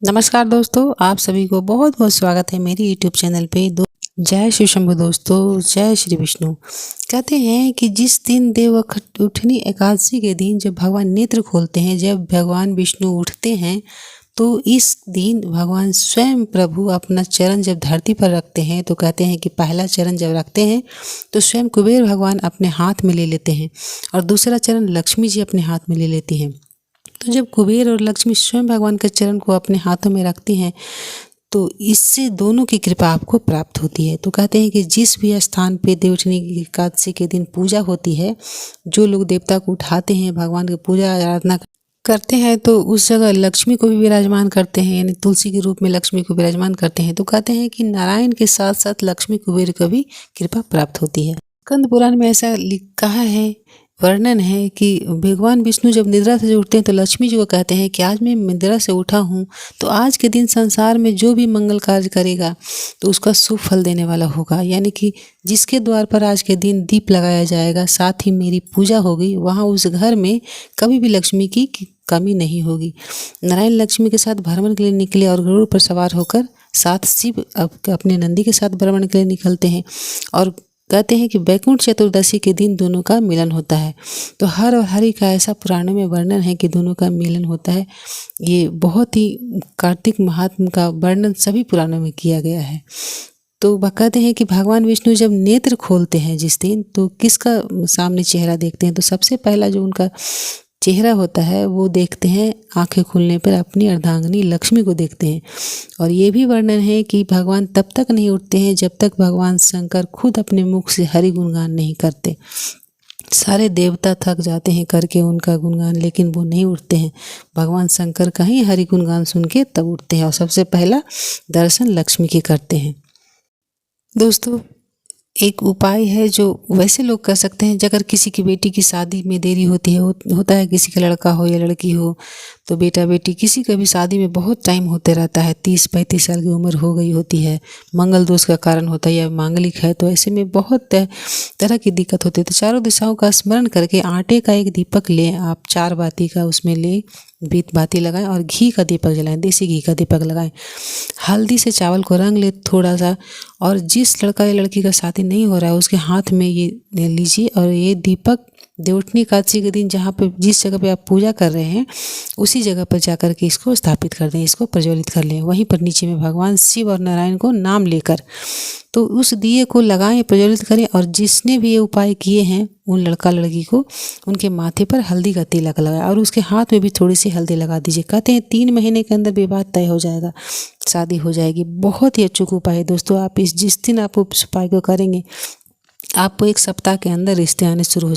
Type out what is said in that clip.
नमस्कार दोस्तों, आप सभी को बहुत बहुत स्वागत है मेरी यूट्यूब चैनल पे। जय शिव शंभु दोस्तों, जय श्री विष्णु। कहते हैं कि जिस दिन देव उठनी एकादशी के दिन जब भगवान नेत्र खोलते हैं, जब भगवान विष्णु उठते हैं, तो इस दिन भगवान स्वयं प्रभु अपना चरण जब धरती पर रखते हैं, तो कहते हैं कि पहला चरण जब रखते हैं तो स्वयं कुबेर भगवान अपने हाथ में ले लेते हैं और दूसरा चरण लक्ष्मी जी अपने हाथ में ले लेती हैं। तो जब कुबेर और लक्ष्मी स्वयं भगवान के चरण को अपने हाथों में रखती हैं, तो इससे दोनों की कृपा आपको प्राप्त होती है। तो कहते हैं कि जिस भी स्थान पे देवउठनी एकादशी के दिन पूजा होती है, जो लोग देवता को उठाते हैं, भगवान की पूजा आराधना करते हैं, तो उस जगह लक्ष्मी को भी विराजमान करते हैं, यानी तुलसी के रूप में लक्ष्मी को विराजमान करते हैं। तो कहते हैं कि नारायण के साथ साथ लक्ष्मी कुबेर को भी कृपा प्राप्त होती है। स्कंद पुराण में ऐसा कहा है, वर्णन है कि भगवान विष्णु जब निद्रा से उठते हैं तो लक्ष्मी जी को कहते हैं कि आज मैं निद्रा से उठा हूँ, तो आज के दिन संसार में जो भी मंगल कार्य करेगा तो उसका शुभ फल देने वाला होगा। यानी कि जिसके द्वार पर आज के दिन दीप लगाया जाएगा, साथ ही मेरी पूजा होगी, वहाँ उस घर में कभी भी लक्ष्मी की कमी नहीं होगी। नारायण लक्ष्मी के साथ भ्रमण के लिए निकले और गरुड़ पर सवार होकर साथ शिव अपने नंदी के साथ भ्रमण के लिए निकलते हैं और कहते हैं कि वैकुंठ चतुर्दशी के दिन दोनों का मिलन होता है। तो हर और हरि का ऐसा पुराणों में वर्णन है कि दोनों का मिलन होता है। ये बहुत ही कार्तिक महात्म का वर्णन सभी पुराणों में किया गया है। तो कहते हैं कि भगवान विष्णु जब नेत्र खोलते हैं जिस दिन, तो किसका सामने चेहरा देखते हैं, तो सबसे पहला जो उनका चेहरा होता है वो देखते हैं आंखें खुलने पर अपनी अर्धांगिनी लक्ष्मी को देखते हैं। और ये भी वर्णन है कि भगवान तब तक नहीं उठते हैं जब तक भगवान शंकर खुद अपने मुख से हरि गुणगान नहीं करते। सारे देवता थक जाते हैं करके उनका गुणगान, लेकिन वो नहीं उठते हैं। भगवान शंकर का ही हरि गुणगान सुन के तब उठते हैं और सबसे पहला दर्शन लक्ष्मी के करते हैं। दोस्तों, एक उपाय है जो वैसे लोग कर सकते हैं, अगर किसी की बेटी की शादी में देरी होती है, होता है किसी का लड़का हो या लड़की हो, तो बेटा बेटी किसी का भी शादी में बहुत टाइम होते रहता है, 30-35 साल की उम्र हो गई होती है, मंगल दोष का कारण होता है या मांगलिक है, तो ऐसे में बहुत तरह की दिक्कत होती है। तो चारों दिशाओं का स्मरण करके आटे का एक दीपक लें आप, 4 बाती का उसमें ले बीत बाती लगाएं और घी का दीपक जलाएं, देसी घी का दीपक लगाएं। हल्दी से चावल को रंग ले थोड़ा सा, और जिस लड़का या लड़की का शादी नहीं हो रहा है उसके हाथ में ये लीजिए और ये दीपक देवउठनी एकादशी के दिन जहाँ पे जिस जगह पे आप पूजा कर रहे हैं उसी जगह पर जाकर के इसको स्थापित कर दें, इसको प्रज्वलित कर लें। वहीं पर नीचे में भगवान शिव और नारायण को नाम लेकर तो उस दिए को लगाएं, प्रज्वलित करें। और जिसने भी ये उपाय किए हैं उन लड़का लड़की को उनके माथे पर हल्दी का तिलक लगाएं और उसके हाथ में भी थोड़ी सी हल्दी लगा दीजिए। कहते हैं 3 महीने के अंदर विवाह तय हो जाएगा, शादी हो जाएगी। बहुत ही अचूक उपाय है दोस्तों। आप जिस दिन आप उस उपाय को करेंगे, आपको 1 सप्ताह के अंदर रिश्ते आने शुरू हो